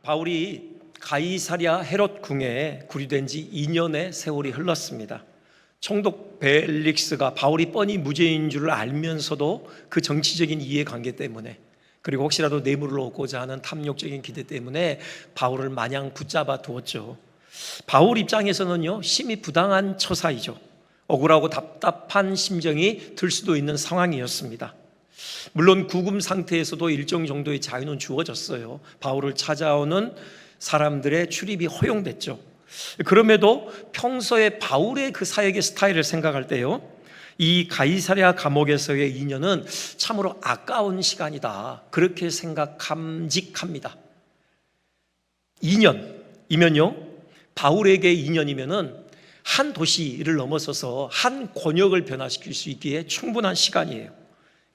바울이 가이사랴 헤롯 궁에 구류된 지 2년의 세월이 흘렀습니다. 총독 벨릭스가 바울이 뻔히 무죄인 줄 알면서도 그 정치적인 이해관계 때문에, 그리고 혹시라도 뇌물을 얻고자 하는 탐욕적인 기대 때문에 바울을 마냥 붙잡아 두었죠. 바울 입장에서는요, 심히 부당한 처사이죠. 억울하고 답답한 심정이 들 수도 있는 상황이었습니다. 물론 구금 상태에서도 일정 정도의 자유는 주어졌어요. 바울을 찾아오는 사람들의 출입이 허용됐죠. 그럼에도 평소에 바울의 그 사역의 스타일을 생각할 때요, 이 가이사랴 감옥에서의 2년은 참으로 아까운 시간이다, 그렇게 생각함직합니다. 2년이면요, 바울에게 2년이면은 한 도시를 넘어서서 한 권역을 변화시킬 수 있기에 충분한 시간이에요.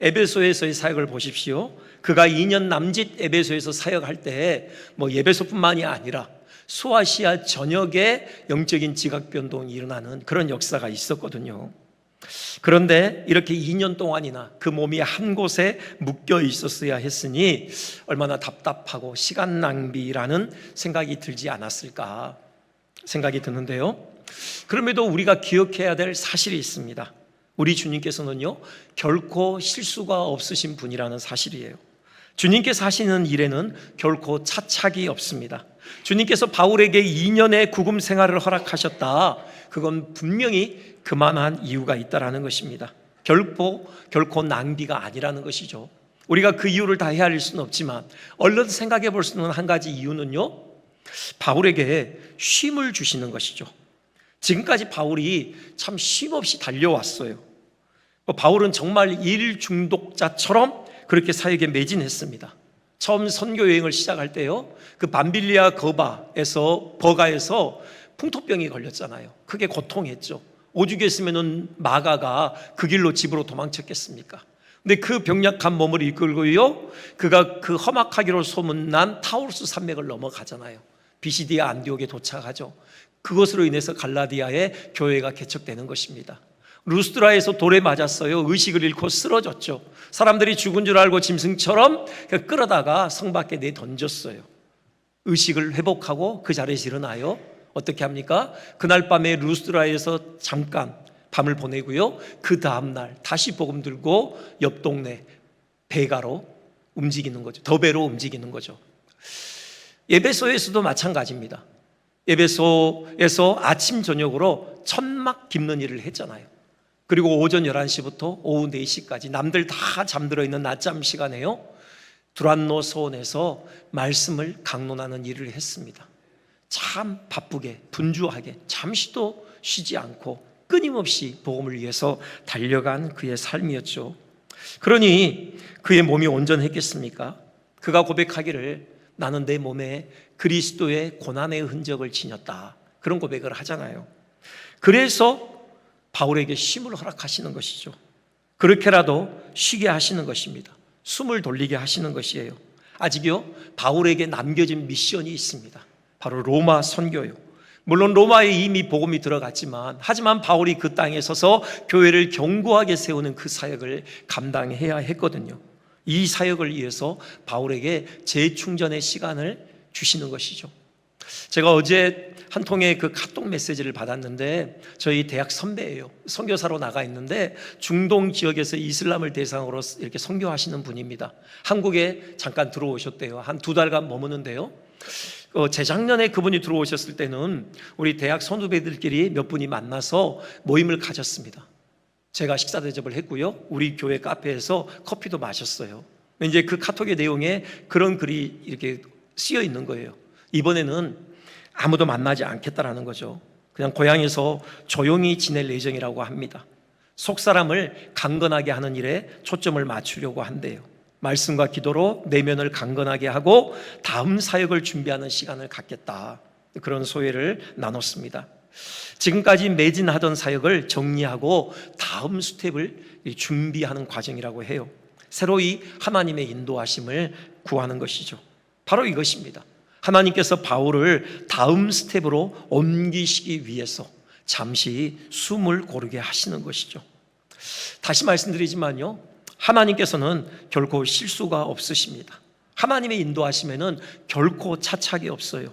에베소에서의 사역을 보십시오. 그가 2년 남짓 에베소에서 사역할 때 에베소뿐만이 아니라 소아시아 전역에 영적인 지각 변동이 일어나는 그런 역사가 있었거든요. 그런데 이렇게 2년 동안이나 그 몸이 한 곳에 묶여 있었어야 했으니 얼마나 답답하고 시간 낭비라는 생각이 들지 않았을까 생각이 드는데요, 그럼에도 우리가 기억해야 될 사실이 있습니다. 우리 주님께서는요, 결코 실수가 없으신 분이라는 사실이에요. 주님께서 하시는 일에는 결코 차착이 없습니다. 주님께서 바울에게 2년의 구금 생활을 허락하셨다, 그건 분명히 그만한 이유가 있다라는 것입니다. 결코 낭비가 아니라는 것이죠. 우리가 그 이유를 다 헤아릴 수는 없지만 얼른 생각해 볼 수 있는 한 가지 이유는요, 바울에게 쉼을 주시는 것이죠. 지금까지 바울이 참 쉼없이 달려왔어요. 바울은 정말 일 중독자처럼 그렇게 사역에 매진했습니다. 처음 선교 여행을 시작할 때요, 그 밤빌리아 버가에서 풍토병이 걸렸잖아요. 크게 고통했죠. 오죽했으면 마가가 그 길로 집으로 도망쳤겠습니까? 근데 그 병약한 몸을 이끌고요, 그가 그 험악하기로 소문난 타우루스 산맥을 넘어가잖아요. 비시디아 안디옥에 도착하죠. 그것으로 인해서 갈라디아의 교회가 개척되는 것입니다. 루스드라에서 돌에 맞았어요. 의식을 잃고 쓰러졌죠. 사람들이 죽은 줄 알고 짐승처럼 끌어다가 성 밖에 내던졌어요. 의식을 회복하고 그 자리에서 일어나요. 어떻게 합니까? 그날 밤에 루스드라에서 잠깐 밤을 보내고요, 그 다음날 다시 복음 들고 옆 동네 배가로 움직이는 거죠. 더배로 움직이는 거죠. 에베소에서도 마찬가지입니다. 에베소에서 아침 저녁으로 천막 깁는 일을 했잖아요. 그리고 오전 11시부터 오후 4시까지 남들 다 잠들어 있는 낮잠 시간에요, 두란노 소원에서 말씀을 강론하는 일을 했습니다. 참 바쁘게 분주하게 잠시도 쉬지 않고 끊임없이 복음을 위해서 달려간 그의 삶이었죠. 그러니 그의 몸이 온전했겠습니까? 그가 고백하기를 나는 내 몸에 그리스도의 고난의 흔적을 지녔다, 그런 고백을 하잖아요. 그래서 바울에게 쉼을 허락하시는 것이죠. 그렇게라도 쉬게 하시는 것입니다. 숨을 돌리게 하시는 것이에요. 아직요, 바울에게 남겨진 미션이 있습니다. 바로 로마 선교요. 물론 로마에 이미 복음이 들어갔지만, 하지만 바울이 그 땅에 서서 교회를 견고하게 세우는 그 사역을 감당해야 했거든요. 이 사역을 위해서 바울에게 재충전의 시간을 주시는 것이죠. 제가 어제 한 통의 그 카톡 메시지를 받았는데, 저희 대학 선배예요. 선교사로 나가 있는데 중동 지역에서 이슬람을 대상으로 이렇게 선교하시는 분입니다. 한국에 잠깐 들어오셨대요. 한 2달간 머무는데요, 재작년에 그분이 들어오셨을 때는 우리 대학 선후배들끼리 몇 분이 만나서 모임을 가졌습니다. 제가 식사 대접을 했고요, 우리 교회 카페에서 커피도 마셨어요. 이제 그 카톡의 내용에 그런 글이 이렇게 쓰여 있는 거예요. 이번에는 아무도 만나지 않겠다라는 거죠. 그냥 고향에서 조용히 지낼 예정이라고 합니다. 속사람을 강건하게 하는 일에 초점을 맞추려고 한대요. 말씀과 기도로 내면을 강건하게 하고 다음 사역을 준비하는 시간을 갖겠다, 그런 소회를 나눴습니다. 지금까지 매진하던 사역을 정리하고 다음 스텝을 준비하는 과정이라고 해요. 새로이 하나님의 인도하심을 구하는 것이죠. 바로 이것입니다. 하나님께서 바울을 다음 스텝으로 옮기시기 위해서 잠시 숨을 고르게 하시는 것이죠. 다시 말씀드리지만요, 하나님께서는 결코 실수가 없으십니다. 하나님의 인도하심에는 결코 차착이 없어요.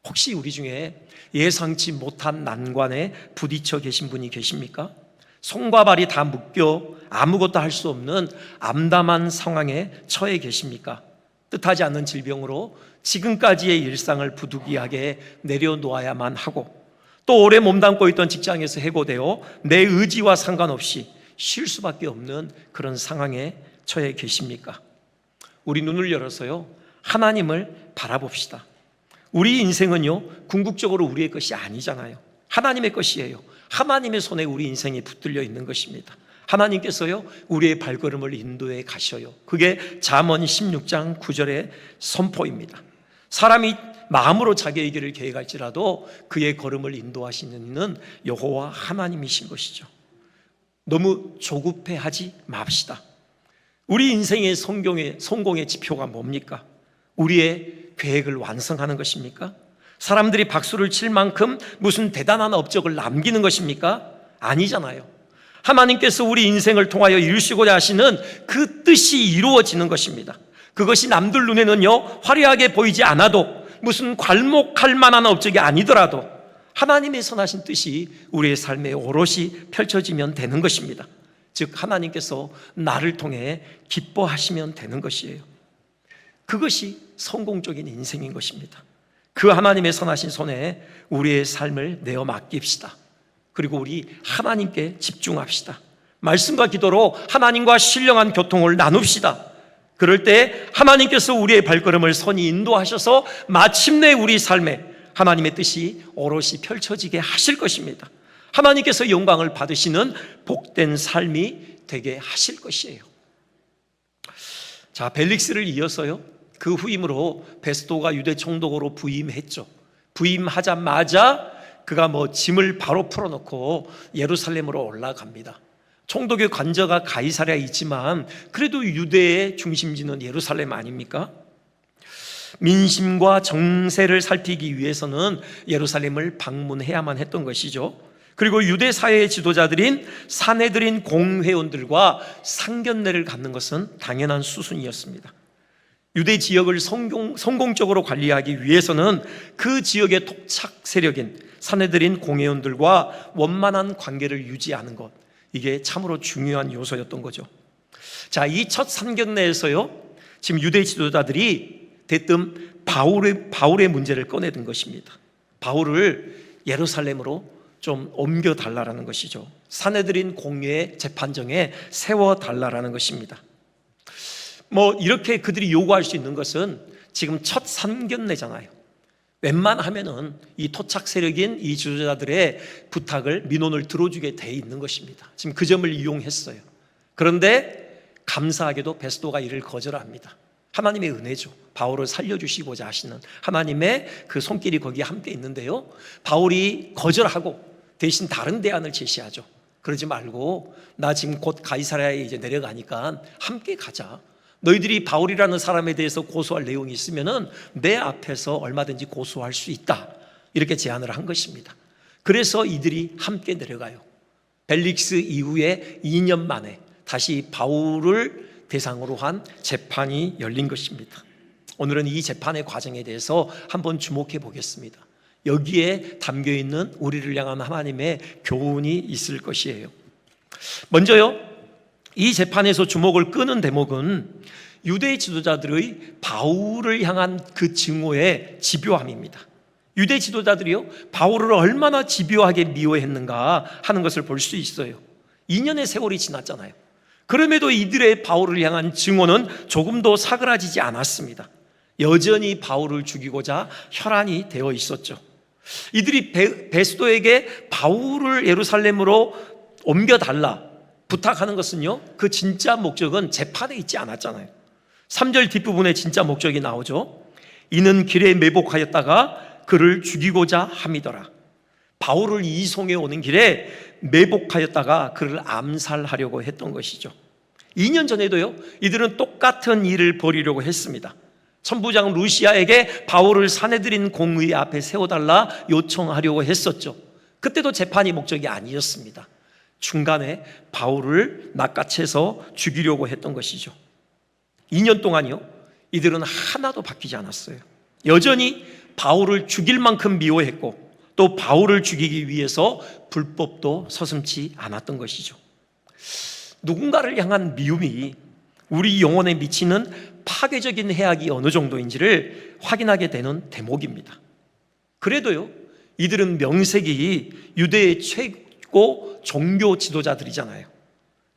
혹시 우리 중에 예상치 못한 난관에 부딪혀 계신 분이 계십니까? 손과 발이 다 묶여 아무것도 할 수 없는 암담한 상황에 처해 계십니까? 뜻하지 않는 질병으로 지금까지의 일상을 부득이하게 내려놓아야만 하고, 또 오래 몸담고 있던 직장에서 해고되어 내 의지와 상관없이 쉴 수밖에 없는 그런 상황에 처해 계십니까? 우리 눈을 열어서요, 하나님을 바라봅시다. 우리 인생은요, 궁극적으로 우리의 것이 아니잖아요. 하나님의 것이에요. 하나님의 손에 우리 인생이 붙들려 있는 것입니다. 하나님께서요, 우리의 발걸음을 인도해 가셔요. 그게 잠언 16장 9절의 선포입니다. 사람이 마음으로 자기의 길을 계획할지라도 그의 걸음을 인도하시는 여호와 하나님이신 것이죠. 너무 조급해하지 맙시다. 우리 인생의 성공의 지표가 뭡니까? 우리의 계획을 완성하는 것입니까? 사람들이 박수를 칠 만큼 무슨 대단한 업적을 남기는 것입니까? 아니잖아요. 하나님께서 우리 인생을 통하여 이루시고자 하시는 그 뜻이 이루어지는 것입니다. 그것이 남들 눈에는요, 화려하게 보이지 않아도, 무슨 괄목할 만한 업적이 아니더라도 하나님의 선하신 뜻이 우리의 삶에 오롯이 펼쳐지면 되는 것입니다. 즉 하나님께서 나를 통해 기뻐하시면 되는 것이에요. 그것이 성공적인 인생인 것입니다. 그 하나님의 선하신 손에 우리의 삶을 내어 맡깁시다. 그리고 우리 하나님께 집중합시다. 말씀과 기도로 하나님과 신령한 교통을 나눕시다. 그럴 때 하나님께서 우리의 발걸음을 선히 인도하셔서 마침내 우리 삶에 하나님의 뜻이 오롯이 펼쳐지게 하실 것입니다. 하나님께서 영광을 받으시는 복된 삶이 되게 하실 것이에요. 자, 벨릭스를 이어서요, 그 후임으로 베스도가 유대 총독으로 부임했죠. 부임하자마자 그가 짐을 바로 풀어놓고 예루살렘으로 올라갑니다. 총독의 관저가 가이사랴에 있지만 그래도 유대의 중심지는 예루살렘 아닙니까? 민심과 정세를 살피기 위해서는 예루살렘을 방문해야만 했던 것이죠. 그리고 유대 사회의 지도자들인 사내들인 공회원들과 상견례를 갖는 것은 당연한 수순이었습니다. 유대 지역을 성공적으로 관리하기 위해서는 그 지역의 토착 세력인 사내들인 공회원들과 원만한 관계를 유지하는 것, 이게 참으로 중요한 요소였던 거죠. 자, 이 첫 상견례에서요, 지금 유대 지도자들이 대뜸 바울의 문제를 꺼내든 것입니다. 바울을 예루살렘으로 좀 옮겨달라는 것이죠. 사내들인 공회의 재판정에 세워달라는 것입니다. 이렇게 그들이 요구할 수 있는 것은 지금 첫 상견례잖아요. 웬만하면은 이 토착 세력인 이 지도자들의 부탁을, 민원을 들어주게 돼 있는 것입니다. 지금 그 점을 이용했어요. 그런데 감사하게도 베스도가 이를 거절합니다. 하나님의 은혜죠. 바울을 살려주시고자 하시는 하나님의 그 손길이 거기에 함께 있는데요, 바울이 거절하고 대신 다른 대안을 제시하죠. 그러지 말고 나 지금 곧 가이사랴에 이제 내려가니까 함께 가자. 너희들이 바울이라는 사람에 대해서 고소할 내용이 있으면은 내 앞에서 얼마든지 고소할 수 있다. 이렇게 제안을 한 것입니다. 그래서 이들이 함께 내려가요. 벨릭스 이후에 2년 만에 다시 바울을 대상으로 한 재판이 열린 것입니다. 오늘은 이 재판의 과정에 대해서 한번 주목해 보겠습니다. 여기에 담겨 있는 우리를 향한 하나님의 교훈이 있을 것이에요. 먼저요, 이 재판에서 주목을 끄는 대목은 유대 지도자들의 바울을 향한 그 증오의 집요함입니다. 유대 지도자들이요, 바울을 얼마나 집요하게 미워했는가 하는 것을 볼 수 있어요. 2년의 세월이 지났잖아요. 그럼에도 이들의 바울을 향한 증오는 조금도 사그라지지 않았습니다. 여전히 바울을 죽이고자 혈안이 되어 있었죠. 이들이 베스도에게 바울을 예루살렘으로 옮겨달라 부탁하는 것은요, 그 진짜 목적은 재판에 있지 않았잖아요. 3절 뒷부분에 진짜 목적이 나오죠. 이는 길에 매복하였다가 그를 죽이고자 함이더라. 바울을 이송해 오는 길에 매복하였다가 그를 암살하려고 했던 것이죠. 2년 전에도요, 이들은 똑같은 일을 벌이려고 했습니다. 천부장 루시아에게 바울을 사내들인 공의 앞에 세워달라 요청하려고 했었죠. 그때도 재판이 목적이 아니었습니다. 중간에 바울을 낚아채서 죽이려고 했던 것이죠. 2년 동안요, 이들은 하나도 바뀌지 않았어요. 여전히 바울을 죽일 만큼 미워했고 또 바울을 죽이기 위해서 불법도 서슴지 않았던 것이죠. 누군가를 향한 미움이 우리 영혼에 미치는 파괴적인 해악이 어느 정도인지를 확인하게 되는 대목입니다. 그래도요, 이들은 명색이 유대의 최고 종교 지도자들이잖아요.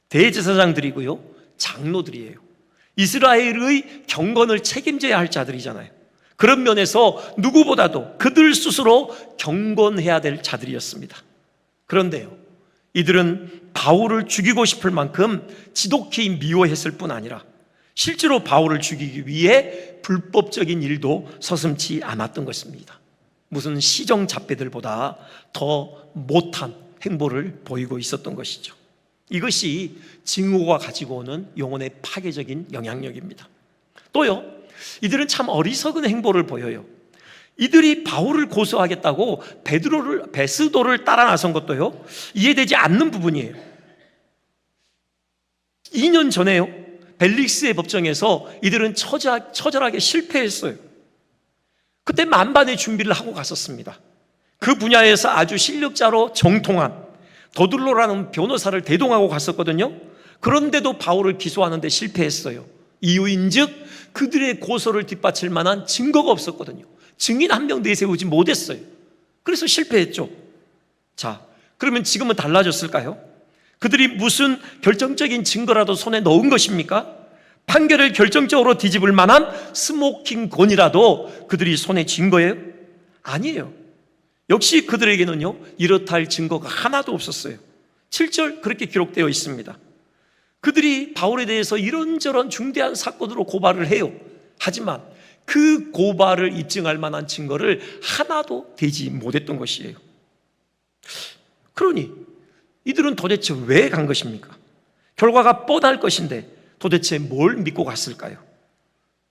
대제사장들이고요, 장로들이에요. 이스라엘의 경건을 책임져야 할 자들이잖아요. 그런 면에서 누구보다도 그들 스스로 경건해야 될 자들이었습니다. 그런데요, 이들은 바울을 죽이고 싶을 만큼 지독히 미워했을 뿐 아니라 실제로 바울을 죽이기 위해 불법적인 일도 서슴지 않았던 것입니다. 무슨 시정잡배들보다 더 못한 행보를 보이고 있었던 것이죠. 이것이 증오가 가지고 오는 영혼의 파괴적인 영향력입니다. 또요, 이들은 참 어리석은 행보를 보여요. 이들이 바울을 고소하겠다고 베스도를 따라 나선 것도요, 이해되지 않는 부분이에요. 2년 전에요, 벨릭스의 법정에서 이들은 처절하게 실패했어요. 그때 만반의 준비를 하고 갔었습니다. 그 분야에서 아주 실력자로 정통한 더둘로라는 변호사를 대동하고 갔었거든요. 그런데도 바울을 기소하는데 실패했어요. 이유인즉 그들의 고소를 뒷받칠 만한 증거가 없었거든요. 증인 한 명 내세우지 못했어요. 그래서 실패했죠. 자, 그러면 지금은 달라졌을까요? 그들이 무슨 결정적인 증거라도 손에 넣은 것입니까? 판결을 결정적으로 뒤집을 만한 스모킹건이라도 그들이 손에 쥔 거예요? 아니에요. 역시 그들에게는요, 이렇다 할 증거가 하나도 없었어요. 7절 그렇게 기록되어 있습니다. 그들이 바울에 대해서 이런저런 중대한 사건으로 고발을 해요. 하지만 그 고발을 입증할 만한 증거를 하나도 대지 못했던 것이에요. 그러니 이들은 도대체 왜 간 것입니까? 결과가 뻔할 것인데 도대체 뭘 믿고 갔을까요?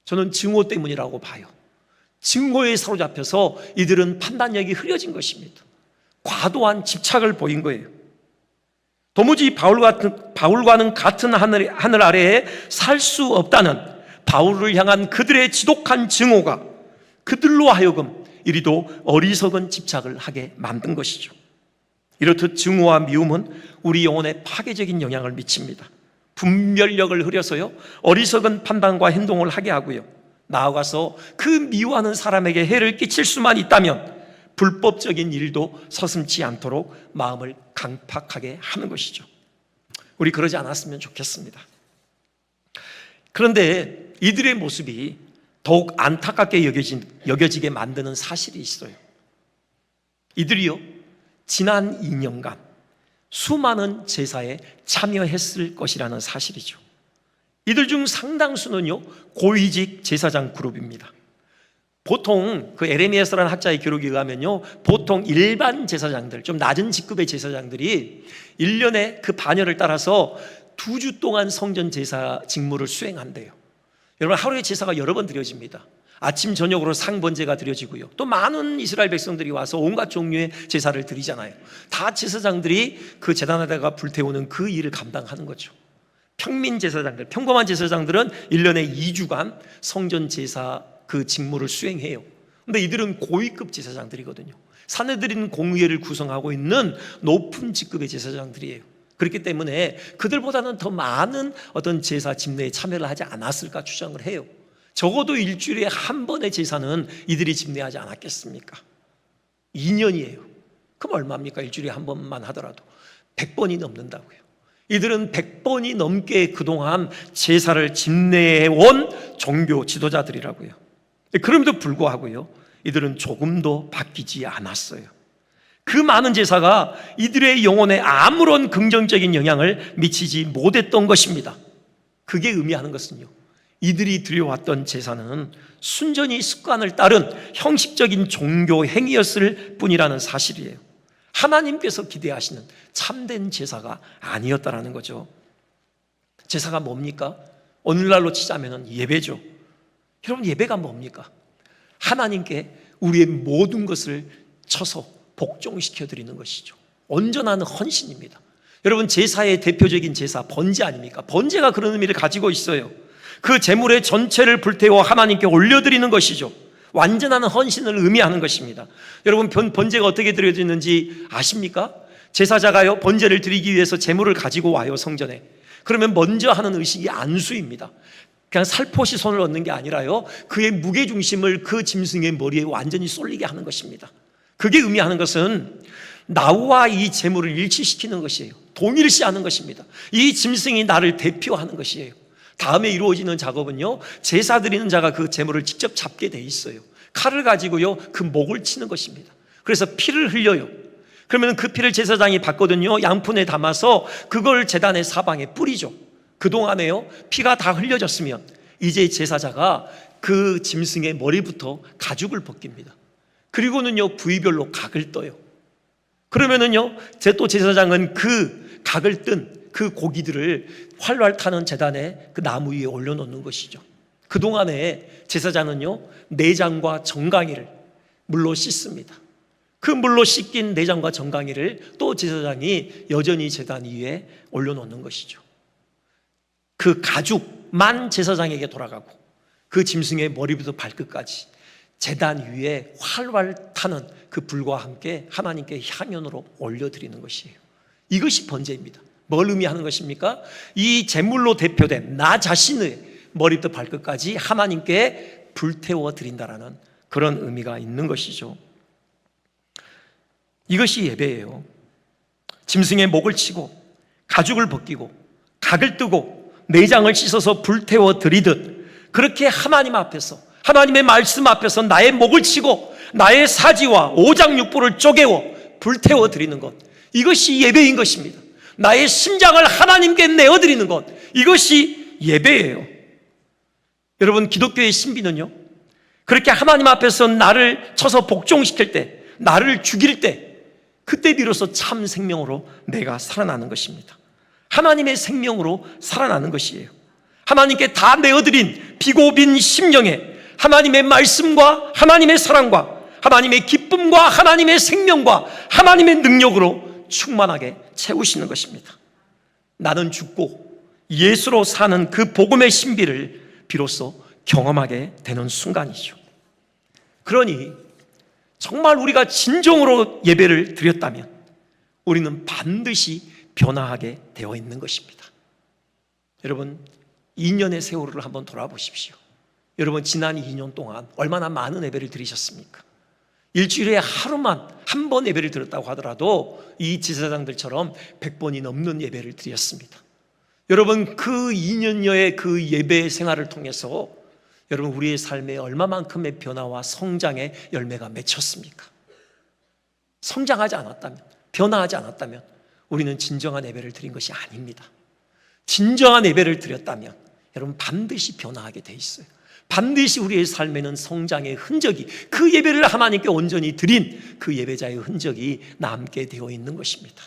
저는 증오 때문이라고 봐요. 증오에 사로잡혀서 이들은 판단력이 흐려진 것입니다. 과도한 집착을 보인 거예요. 도무지 바울과는 같은 하늘 아래에 살 수 없다는 바울을 향한 그들의 지독한 증오가 그들로 하여금 이리도 어리석은 집착을 하게 만든 것이죠. 이렇듯 증오와 미움은 우리 영혼에 파괴적인 영향을 미칩니다. 분별력을 흐려서요, 어리석은 판단과 행동을 하게 하고요, 나아가서 그 미워하는 사람에게 해를 끼칠 수만 있다면 불법적인 일도 서슴지 않도록 마음을 강팍하게 하는 것이죠. 우리 그러지 않았으면 좋겠습니다. 그런데 이들의 모습이 더욱 안타깝게 여겨지게 만드는 사실이 있어요. 이들이요, 지난 2년간 수많은 제사에 참여했을 것이라는 사실이죠. 이들 중 상당수는요, 고위직 제사장 그룹입니다. 보통 그 에레미야스라는 학자의 기록에 의하면요, 보통 일반 제사장들, 좀 낮은 직급의 제사장들이 1년에 그 반열을 따라서 2주 동안 성전 제사 직무를 수행한대요. 여러분, 하루에 제사가 여러 번 드려집니다. 아침 저녁으로 상번제가 드려지고요, 또 많은 이스라엘 백성들이 와서 온갖 종류의 제사를 드리잖아요. 다 제사장들이 그 제단에다가 불태우는 그 일을 감당하는 거죠. 평민 제사장들, 평범한 제사장들은 1년에 2주간 성전 제사 그 직무를 수행해요. 근데 이들은 고위급 제사장들이거든요. 사내들인 공의회를 구성하고 있는 높은 직급의 제사장들이에요. 그렇기 때문에 그들보다는 더 많은 어떤 제사 집례에 참여를 하지 않았을까 추정을 해요. 적어도 일주일에 한 번의 제사는 이들이 집례하지 않았겠습니까? 2년이에요. 그럼 얼마입니까? 일주일에 한 번만 하더라도 100번이 넘는다고요. 이들은 100번이 넘게 그동안 제사를 집례해온 종교 지도자들이라고요. 그럼에도 불구하고요, 이들은 조금도 바뀌지 않았어요. 그 많은 제사가 이들의 영혼에 아무런 긍정적인 영향을 미치지 못했던 것입니다. 그게 의미하는 것은요, 이들이 드려왔던 제사는 순전히 습관을 따른 형식적인 종교 행위였을 뿐이라는 사실이에요. 하나님께서 기대하시는 참된 제사가 아니었다라는 거죠. 제사가 뭡니까? 오늘날로 치자면 예배죠. 여러분, 예배가 뭡니까? 하나님께 우리의 모든 것을 쳐서 복종시켜 드리는 것이죠. 온전한 헌신입니다. 여러분, 제사의 대표적인 제사 번제 아닙니까? 번제가 그런 의미를 가지고 있어요. 그 제물의 전체를 불태워 하나님께 올려드리는 것이죠. 완전한 헌신을 의미하는 것입니다. 여러분, 번제가 어떻게 드려지는지 아십니까? 제사자가요, 번제를 드리기 위해서 제물을 가지고 와요, 성전에. 그러면 먼저 하는 의식이 안수입니다. 그냥 살포시 손을 얻는 게 아니라요, 그의 무게중심을 그 짐승의 머리에 완전히 쏠리게 하는 것입니다. 그게 의미하는 것은 나와 이 제물을 일치시키는 것이에요. 동일시하는 것입니다. 이 짐승이 나를 대표하는 것이에요. 다음에 이루어지는 작업은요, 제사 드리는 자가 그 제물을 직접 잡게 돼 있어요. 칼을 가지고요, 그 목을 치는 것입니다. 그래서 피를 흘려요. 그러면 그 피를 제사장이 받거든요, 양푼에 담아서 그걸 제단의 사방에 뿌리죠. 그동안에요, 피가 다 흘려졌으면 이제 제사자가 그 짐승의 머리부터 가죽을 벗깁니다. 그리고는요, 부위별로 각을 떠요. 그러면은요, 또 제사장은 그 각을 뜬 그 고기들을 활활 타는 제단에 그 나무 위에 올려놓는 것이죠. 그동안에 제사장은요, 내장과 정강이를 물로 씻습니다. 그 물로 씻긴 내장과 정강이를 또 제사장이 여전히 제단 위에 올려놓는 것이죠. 그 가죽만 제사장에게 돌아가고 그 짐승의 머리부터 발끝까지 제단 위에 활활 타는 그 불과 함께 하나님께 향연으로 올려드리는 것이에요. 이것이 번제입니다. 뭘 의미하는 것입니까? 이 제물로 대표된 나 자신의 머리부터 발끝까지 하나님께 불태워 드린다라는 그런 의미가 있는 것이죠. 이것이 예배예요. 짐승의 목을 치고 가죽을 벗기고 각을 뜨고 내장을 씻어서 불태워 드리듯, 그렇게 하나님 앞에서, 하나님의 말씀 앞에서 나의 목을 치고 나의 사지와 오장육부를 쪼개워 불태워 드리는 것, 이것이 예배인 것입니다. 나의 심장을 하나님께 내어드리는 것, 이것이 예배예요. 여러분, 기독교의 신비는요, 그렇게 하나님 앞에서 나를 쳐서 복종시킬 때, 나를 죽일 때, 그때 비로소 참 생명으로 내가 살아나는 것입니다. 하나님의 생명으로 살아나는 것이에요. 하나님께 다 내어드린 비고 빈 심령에 하나님의 말씀과 하나님의 사랑과 하나님의 기쁨과 하나님의 생명과 하나님의 능력으로 충만하게 채우시는 것입니다. 나는 죽고 예수로 사는 그 복음의 신비를 비로소 경험하게 되는 순간이죠. 그러니 정말 우리가 진정으로 예배를 드렸다면 우리는 반드시 변화하게 되어 있는 것입니다. 여러분, 2년의 세월을 한번 돌아보십시오. 여러분, 지난 2년 동안 얼마나 많은 예배를 드리셨습니까? 일주일에 하루만 한 번 예배를 드렸다고 하더라도 이 제사장들처럼 100번이 넘는 예배를 드렸습니다. 여러분, 그 2년여의 그 예배 생활을 통해서 여러분, 우리의 삶에 얼마만큼의 변화와 성장의 열매가 맺혔습니까? 성장하지 않았다면, 변화하지 않았다면 우리는 진정한 예배를 드린 것이 아닙니다. 진정한 예배를 드렸다면 여러분, 반드시 변화하게 돼 있어요. 반드시 우리의 삶에는 성장의 흔적이, 그 예배를 하나님께 온전히 드린 그 예배자의 흔적이 남게 되어 있는 것입니다.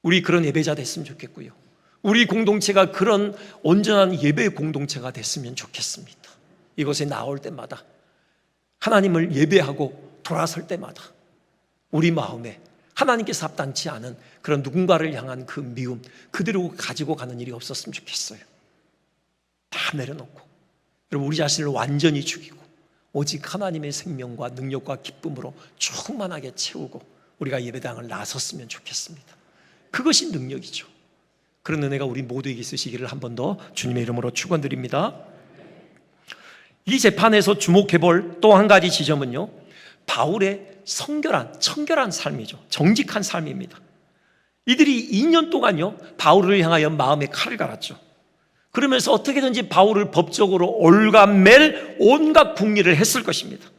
우리 그런 예배자 됐으면 좋겠고요, 우리 공동체가 그런 온전한 예배 공동체가 됐으면 좋겠습니다. 이곳에 나올 때마다, 하나님을 예배하고 돌아설 때마다 우리 마음에 하나님께서 합당치 않은 그런 누군가를 향한 그 미움, 그대로 가지고 가는 일이 없었으면 좋겠어요. 다 내려놓고 여러분, 우리 자신을 완전히 죽이고 오직 하나님의 생명과 능력과 기쁨으로 충만하게 채우고 우리가 예배당을 나섰으면 좋겠습니다. 그것이 능력이죠. 그런 은혜가 우리 모두에게 있으시기를 한 번 더 주님의 이름으로 축원드립니다. 이 재판에서 주목해볼 또 한 가지 지점은요, 바울의 청결한 삶이죠. 정직한 삶입니다. 이들이 2년 동안요, 바울을 향하여 마음에 칼을 갈았죠. 그러면서 어떻게든지 바울을 법적으로 올가맬 온갖 궁리를 했을 것입니다.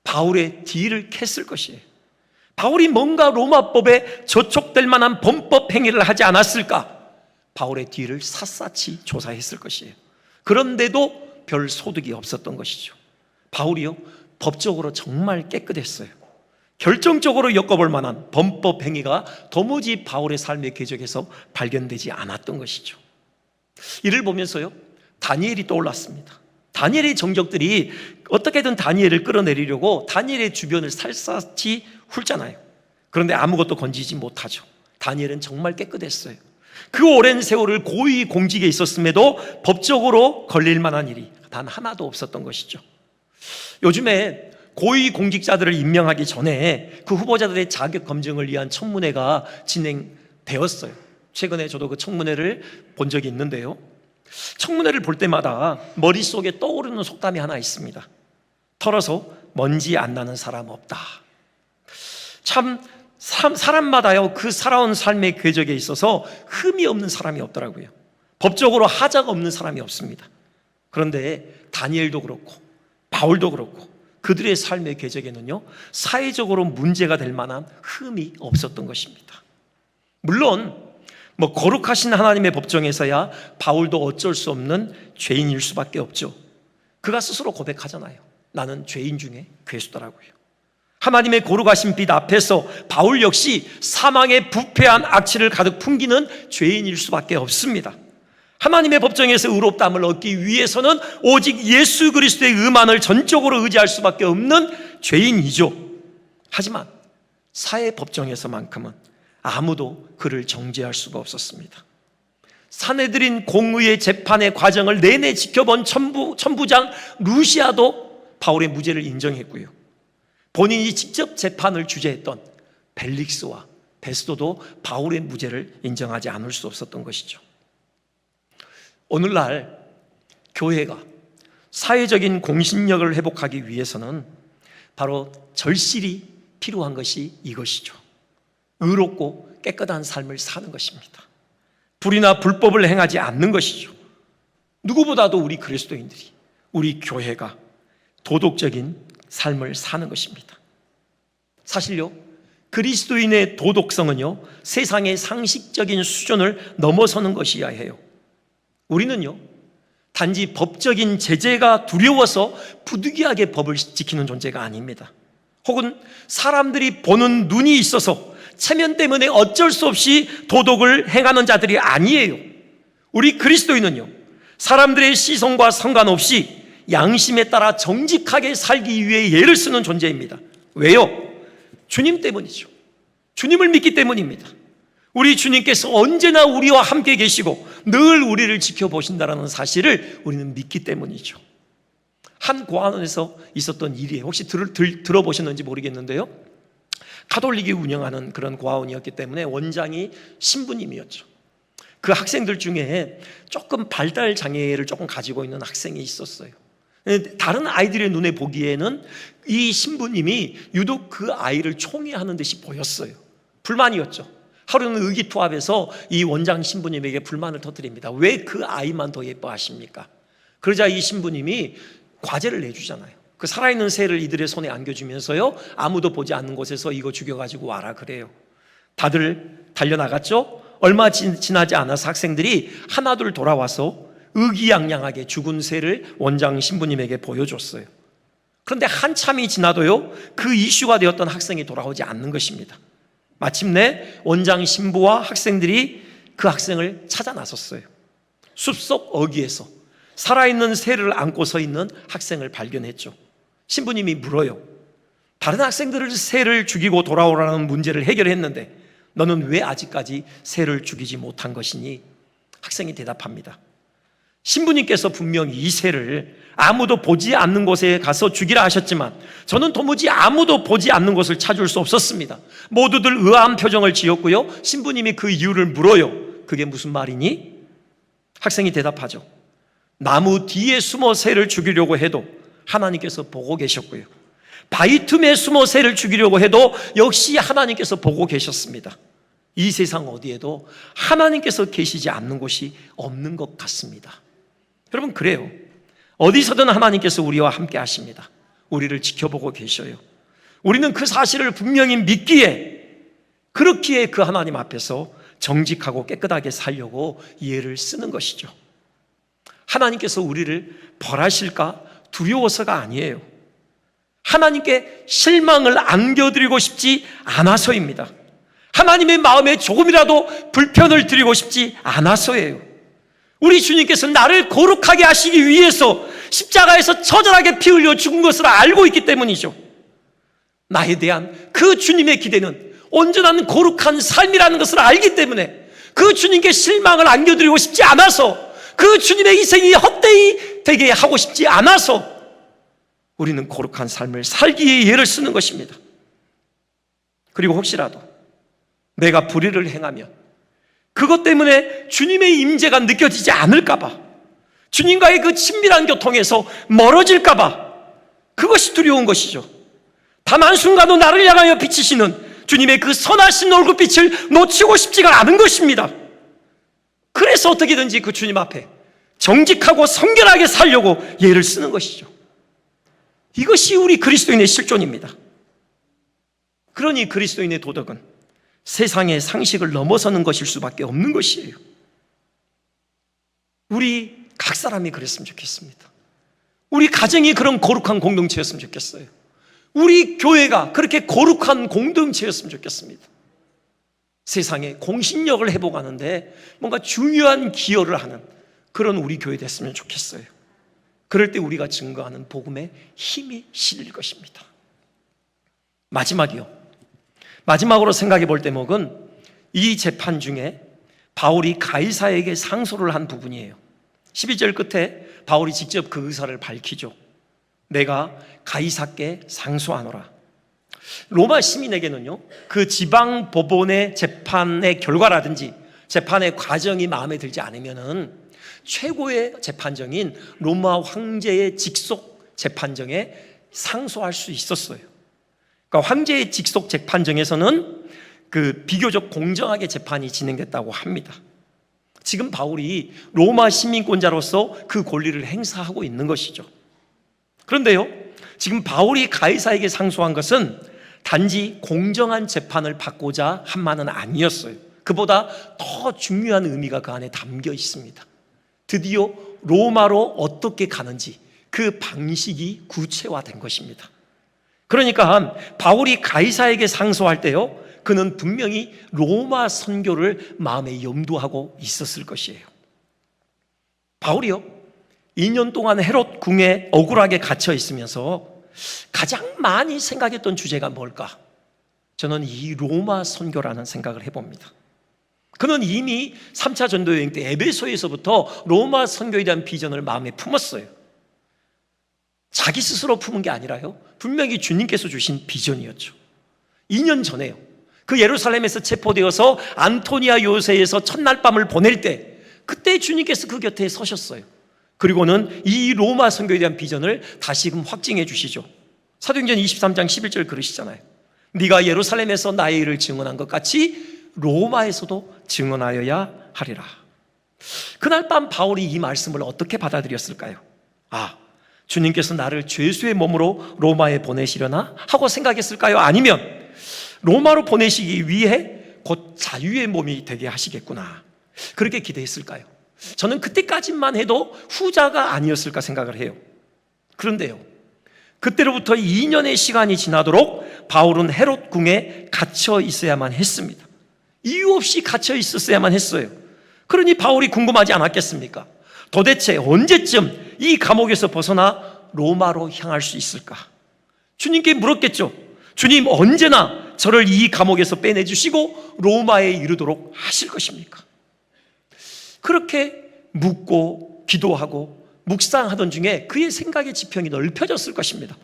바울의 뒤를 캤을 것이에요. 바울이 뭔가 로마법에 저촉될 만한 범법 행위를 하지 않았을까? 바울의 뒤를 샅샅이 조사했을 것이에요. 그런데도 별 소득이 없었던 것이죠. 바울이요, 법적으로 정말 깨끗했어요. 결정적으로 엮어볼 만한 범법 행위가 도무지 바울의 삶의 궤적에서 발견되지 않았던 것이죠. 이를 보면서요, 다니엘이 떠올랐습니다. 다니엘의 정적들이 어떻게든 다니엘을 끌어내리려고 다니엘의 주변을 샅샅이 훑잖아요. 그런데 아무것도 건지지 못하죠. 다니엘은 정말 깨끗했어요. 그 오랜 세월을 고위 공직에 있었음에도 법적으로 걸릴 만한 일이 단 하나도 없었던 것이죠. 요즘에 고위 공직자들을 임명하기 전에 그 후보자들의 자격 검증을 위한 청문회가 진행되었어요. 최근에 저도 그 청문회를 본 적이 있는데요. 청문회를 볼 때마다 머릿속에 떠오르는 속담이 하나 있습니다. 털어서 먼지 안 나는 사람 없다. 참 사람마다요, 그 살아온 삶의 궤적에 있어서 흠이 없는 사람이 없더라고요. 법적으로 하자가 없는 사람이 없습니다. 그런데 다니엘도 그렇고 바울도 그렇고 그들의 삶의 궤적에는요, 사회적으로 문제가 될 만한 흠이 없었던 것입니다. 물론 거룩하신 하나님의 법정에서야 바울도 어쩔 수 없는 죄인일 수밖에 없죠. 그가 스스로 고백하잖아요. 나는 죄인 중에 괴수더라고요. 하나님의 거룩하신 빛 앞에서 바울 역시 사망의 부패한 악취를 가득 풍기는 죄인일 수밖에 없습니다. 하나님의 법정에서 의롭다함을 얻기 위해서는 오직 예수 그리스도의 의만을 전적으로 의지할 수밖에 없는 죄인이죠. 하지만 사회 법정에서만큼은 아무도 그를 정죄할 수가 없었습니다. 사내들인 공의의 재판의 과정을 내내 지켜본 천부장 루시아도 바울의 무죄를 인정했고요. 본인이 직접 재판을 주재했던 벨릭스와 베스도도 바울의 무죄를 인정하지 않을 수 없었던 것이죠. 오늘날 교회가 사회적인 공신력을 회복하기 위해서는 바로 절실히 필요한 것이 이것이죠. 의롭고 깨끗한 삶을 사는 것입니다. 불이나 불법을 행하지 않는 것이죠. 누구보다도 우리 그리스도인들이, 우리 교회가 도덕적인 삶을 사는 것입니다. 사실요, 그리스도인의 도덕성은요, 세상의 상식적인 수준을 넘어서는 것이어야 해요. 우리는요, 단지 법적인 제재가 두려워서 부득이하게 법을 지키는 존재가 아닙니다. 혹은 사람들이 보는 눈이 있어서 체면 때문에 어쩔 수 없이 도덕을 행하는 자들이 아니에요. 우리 그리스도인은요, 사람들의 시선과 상관없이 양심에 따라 정직하게 살기 위해 예를 쓰는 존재입니다. 왜요? 주님 때문이죠. 주님을 믿기 때문입니다. 우리 주님께서 언제나 우리와 함께 계시고 늘 우리를 지켜보신다는 사실을 우리는 믿기 때문이죠. 한 고아원에서 있었던 일이에요. 혹시 들어보셨는지 모르겠는데요, 가톨릭이 운영하는 그런 고아원이었기 때문에 원장이 신부님이었죠. 그 학생들 중에 조금 발달 장애를 조금 가지고 있는 학생이 있었어요. 다른 아이들의 눈에 보기에는 이 신부님이 유독 그 아이를 총애하는 듯이 보였어요. 불만이었죠. 하루는 의기투합해서 이 원장 신부님에게 불만을 터뜨립니다. 왜 그 아이만 더 예뻐하십니까? 그러자 이 신부님이 과제를 내주잖아요. 그 살아있는 새를 이들의 손에 안겨주면서요, 아무도 보지 않는 곳에서 이거 죽여가지고 와라 그래요. 다들 달려나갔죠. 얼마 지나지 않아서 학생들이 하나둘 돌아와서 의기양양하게 죽은 새를 원장 신부님에게 보여줬어요. 그런데 한참이 지나도요, 그 이슈가 되었던 학생이 돌아오지 않는 것입니다. 마침내 원장 신부와 학생들이 그 학생을 찾아 나섰어요. 숲속 어귀에서 살아있는 새를 안고 서 있는 학생을 발견했죠. 신부님이 물어요. 다른 학생들을 새를 죽이고 돌아오라는 문제를 해결했는데 너는 왜 아직까지 새를 죽이지 못한 것이니? 학생이 대답합니다. 신부님께서 분명히 이 새를 아무도 보지 않는 곳에 가서 죽이라 하셨지만 저는 도무지 아무도 보지 않는 곳을 찾을 수 없었습니다. 모두들 의아한 표정을 지었고요, 신부님이 그 이유를 물어요. 그게 무슨 말이니? 학생이 대답하죠. 나무 뒤에 숨어 새를 죽이려고 해도 하나님께서 보고 계셨고요, 바위 틈에 숨어 새를 죽이려고 해도 역시 하나님께서 보고 계셨습니다. 이 세상 어디에도 하나님께서 계시지 않는 곳이 없는 것 같습니다. 여러분, 그래요. 어디서든 하나님께서 우리와 함께 하십니다. 우리를 지켜보고 계셔요. 우리는 그 사실을 분명히 믿기에, 그렇기에 그 하나님 앞에서 정직하고 깨끗하게 살려고 예를 쓰는 것이죠. 하나님께서 우리를 벌하실까 두려워서가 아니에요. 하나님께 실망을 안겨드리고 싶지 않아서입니다. 하나님의 마음에 조금이라도 불편을 드리고 싶지 않아서예요. 우리 주님께서 나를 거룩하게 하시기 위해서 십자가에서 처절하게 피 흘려 죽은 것을 알고 있기 때문이죠. 나에 대한 그 주님의 기대는 온전한 거룩한 삶이라는 것을 알기 때문에 그 주님께 실망을 안겨드리고 싶지 않아서, 그 주님의 희생이 헛되이 되게 하고 싶지 않아서 우리는 거룩한 삶을 살기에 애를 쓰는 것입니다. 그리고 혹시라도 내가 불의를 행하면 그것 때문에 주님의 임재가 느껴지지 않을까 봐, 주님과의 그 친밀한 교통에서 멀어질까 봐, 그것이 두려운 것이죠. 단 한순간도 나를 향하여 비치시는 주님의 그 선하신 얼굴빛을 놓치고 싶지가 않은 것입니다. 그래서 어떻게든지 그 주님 앞에 정직하고 성결하게 살려고 예를 쓰는 것이죠. 이것이 우리 그리스도인의 실존입니다. 그러니 그리스도인의 도덕은 세상의 상식을 넘어서는 것일 수밖에 없는 것이에요. 우리 각 사람이 그랬으면 좋겠습니다. 우리 가정이 그런 거룩한 공동체였으면 좋겠어요. 우리 교회가 그렇게 거룩한 공동체였으면 좋겠습니다. 세상에 공신력을 회복하는데 뭔가 중요한 기여를 하는 그런 우리 교회 됐으면 좋겠어요. 그럴 때 우리가 증거하는 복음에 힘이 실릴 것입니다. 마지막으로 생각해 볼 대목은 이 재판 중에 바울이 가이사에게 상소를 한 부분이에요. 12절 끝에 바울이 직접 그 의사를 밝히죠. 내가 가이사께 상소하노라. 로마 시민에게는요, 그 지방 법원의 재판의 결과라든지 재판의 과정이 마음에 들지 않으면은 최고의 재판정인 로마 황제의 직속 재판정에 상소할 수 있었어요. 그러니까 황제의 직속 재판정에서는 그 비교적 공정하게 재판이 진행됐다고 합니다. 지금 바울이 로마 시민권자로서 그 권리를 행사하고 있는 것이죠. 그런데요, 지금 바울이 가이사에게 상소한 것은 단지 공정한 재판을 받고자 한 말은 아니었어요. 그보다 더 중요한 의미가 그 안에 담겨 있습니다. 드디어 로마로 어떻게 가는지 그 방식이 구체화된 것입니다. 그러니까 바울이 가이사에게 상소할 때요, 그는 분명히 로마 선교를 마음에 염두하고 있었을 것이에요. 바울이요, 2년 동안 헤롯 궁에 억울하게 갇혀 있으면서 가장 많이 생각했던 주제가 뭘까? 저는 이 로마 선교라는 생각을 해봅니다. 그는 이미 3차 전도 여행 때 에베소에서부터 로마 선교에 대한 비전을 마음에 품었어요. 자기 스스로 품은 게 아니라요, 분명히 주님께서 주신 비전이었죠. 2년 전에요, 그 예루살렘에서 체포되어서 안토니아 요새에서 첫날 밤을 보낼 때, 그때 주님께서 그 곁에 서셨어요. 그리고는 이 로마 선교에 대한 비전을 다시금 확증해 주시죠. 사도행전 23장 11절 그러시잖아요. 네가 예루살렘에서 나의 일을 증언한 것 같이 로마에서도 증언하여야 하리라. 그날 밤 바울이 이 말씀을 어떻게 받아들였을까요? 주님께서 나를 죄수의 몸으로 로마에 보내시려나 하고 생각했을까요? 아니면 로마로 보내시기 위해 곧 자유의 몸이 되게 하시겠구나, 그렇게 기대했을까요? 저는 그때까지만 해도 후자가 아니었을까 생각을 해요. 그런데요, 그때로부터 2년의 시간이 지나도록 바울은 헤롯 궁에 갇혀 있어야만 했습니다. 이유 없이 갇혀 있었어야만 했어요. 그러니 바울이 궁금하지 않았겠습니까? 도대체 언제쯤 이 감옥에서 벗어나 로마로 향할 수 있을까? 주님께 물었겠죠. 주님, 언제나 저를 이 감옥에서 빼내주시고 로마에 이르도록 하실 것입니까? 그렇게 묻고 기도하고 묵상하던 중에 그의 생각의 지평이 넓혀졌을 것입니다.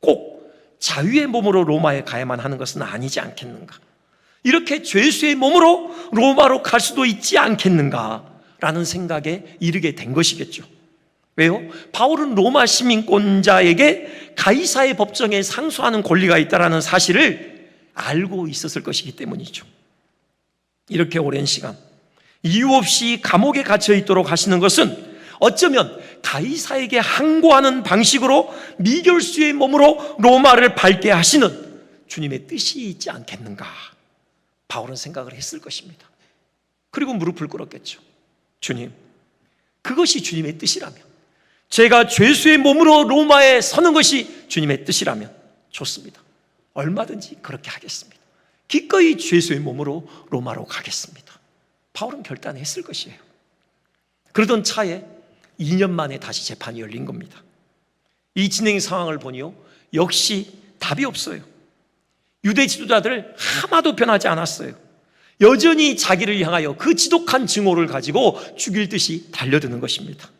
꼭 자유의 몸으로 로마에 가야만 하는 것은 아니지 않겠는가? 이렇게 죄수의 몸으로 로마로 갈 수도 있지 않겠는가? 라는 생각에 이르게 된 것이겠죠. 왜요? 바울은 로마 시민권자에게 가이사의 법정에 상소하는 권리가 있다는 사실을 알고 있었을 것이기 때문이죠. 이렇게 오랜 시간 이유 없이 감옥에 갇혀 있도록 하시는 것은 어쩌면 가이사에게 항고하는 방식으로 미결수의 몸으로 로마를 밟게 하시는 주님의 뜻이 있지 않겠는가? 바울은 생각을 했을 것입니다. 그리고 무릎을 꿇었겠죠. 주님, 그것이 주님의 뜻이라면, 제가 죄수의 몸으로 로마에 서는 것이 주님의 뜻이라면 좋습니다. 얼마든지 그렇게 하겠습니다. 기꺼이 죄수의 몸으로 로마로 가겠습니다. 바울은 결단했을 것이에요. 그러던 차에 2년 만에 다시 재판이 열린 겁니다. 이 진행 상황을 보니요, 역시 답이 없어요. 유대 지도자들 하나도 변하지 않았어요. 여전히 자기를 향하여 그 지독한 증오를 가지고 죽일 듯이 달려드는 것입니다.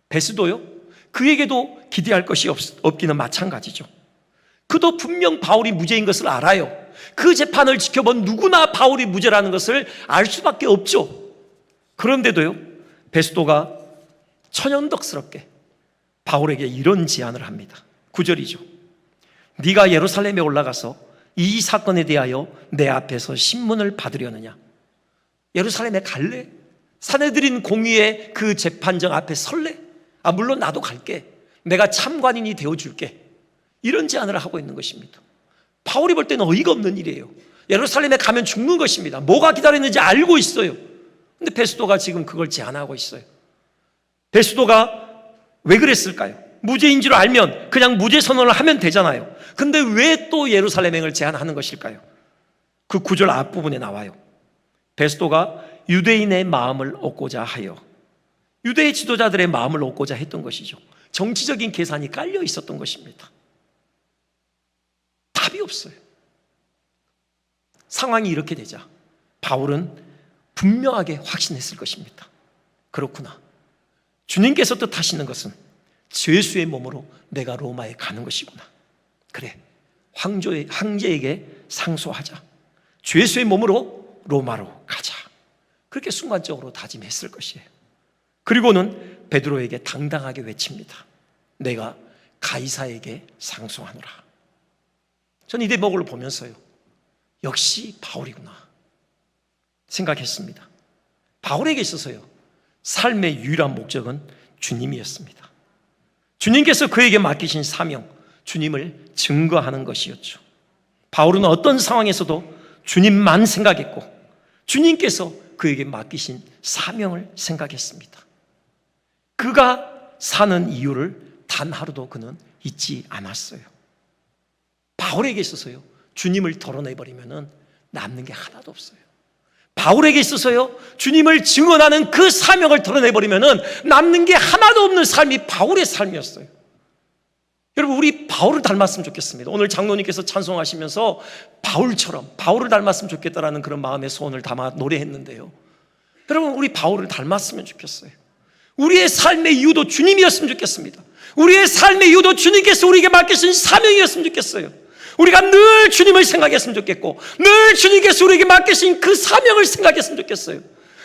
베스도요, 그에게도 기대할 것이 없기는 마찬가지죠. 그도 분명 바울이 무죄인 것을 알아요. 그 재판을 지켜본 누구나 바울이 무죄라는 것을 알 수밖에 없죠. 그런데도요, 베스도가 천연덕스럽게 바울에게 이런 제안을 합니다. 9절이죠. 네가 예루살렘에 올라가서 이 사건에 대하여 내 앞에서 신문을 받으려느냐? 예루살렘에 갈래? 사내들인 공의의 그 재판정 앞에 설래? 물론 나도 갈게. 내가 참관인이 되어줄게. 이런 제안을 하고 있는 것입니다. 바울이 볼 때는 어이가 없는 일이에요. 예루살렘에 가면 죽는 것입니다. 뭐가 기다리는지 알고 있어요. 근데 베스도가 지금 그걸 제안하고 있어요. 베스도가 왜 그랬을까요? 무죄인 줄 알면 그냥 무죄 선언을 하면 되잖아요. 근데 왜 또 예루살렘행을 제안하는 것일까요? 그 9절 앞부분에 나와요. 베스도가 유대인의 마음을 얻고자 하여, 유대의 지도자들의 마음을 얻고자 했던 것이죠. 정치적인 계산이 깔려 있었던 것입니다. 답이 없어요. 상황이 이렇게 되자 바울은 분명하게 확신했을 것입니다. 그렇구나. 주님께서 뜻하시는 것은 죄수의 몸으로 내가 로마에 가는 것이구나. 그래, 황제에게 상소하자. 죄수의 몸으로 로마로 가자. 그렇게 순간적으로 다짐했을 것이에요. 그리고는 베드로에게 당당하게 외칩니다. 내가 가이사에게 상소하노라. 전 이 대목을 보면서요, 역시 바울이구나 생각했습니다. 바울에게 있어서요, 삶의 유일한 목적은 주님이었습니다. 주님께서 그에게 맡기신 사명, 주님을 증거하는 것이었죠. 바울은 어떤 상황에서도 주님만 생각했고 주님께서 그에게 맡기신 사명을 생각했습니다. 그가 사는 이유를 단 하루도 그는 잊지 않았어요. 바울에게 있어서요, 주님을 덜어내버리면 남는 게 하나도 없어요. 바울에게 있어서요, 주님을 증언하는 그 사명을 덜어내버리면 남는 게 하나도 없는 삶이 바울의 삶이었어요. 여러분, 우리 바울을 닮았으면 좋겠습니다. 오늘 장로님께서 찬송하시면서 바울처럼 바울을 닮았으면 좋겠다라는 그런 마음의 소원을 담아 노래했는데요, 여러분, 우리 바울을 닮았으면 좋겠어요. 우리의 삶의 이유도 주님이었으면 좋겠습니다. 우리의 삶의 이유도 주님께서 우리에게 맡기신 사명이었으면 좋겠어요. 우리가 늘 주님을 생각했으면 좋겠고 늘 주님께서 우리에게 맡기신 그 사명을 생각했으면 좋겠어요.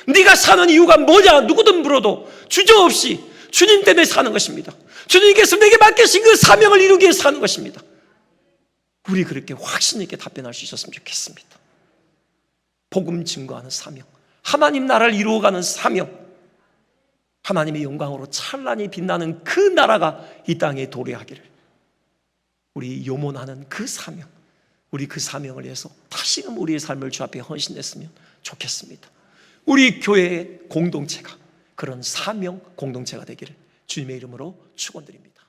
네가 사는 이유가 뭐냐 누구든 물어도 주저없이 주님 때문에 사는 것입니다. 주님께서 내게 맡기신 그 사명을 이루기 위해서 사는 것입니다. 우리 그렇게 확신 있게 답변할 수 있었으면 좋겠습니다. 복음 증거하는 사명, 하나님 나라를 이루어가는 사명, 하나님의 영광으로 찬란히 빛나는 그 나라가 이 땅에 도래하기를, 우리 요몬하는 그 사명, 우리 그 사명을 위해서 다시금 우리의 삶을 주 앞에 헌신했으면 좋겠습니다. 우리 교회의 공동체가 그런 사명 공동체가 되기를 주님의 이름으로 축원드립니다.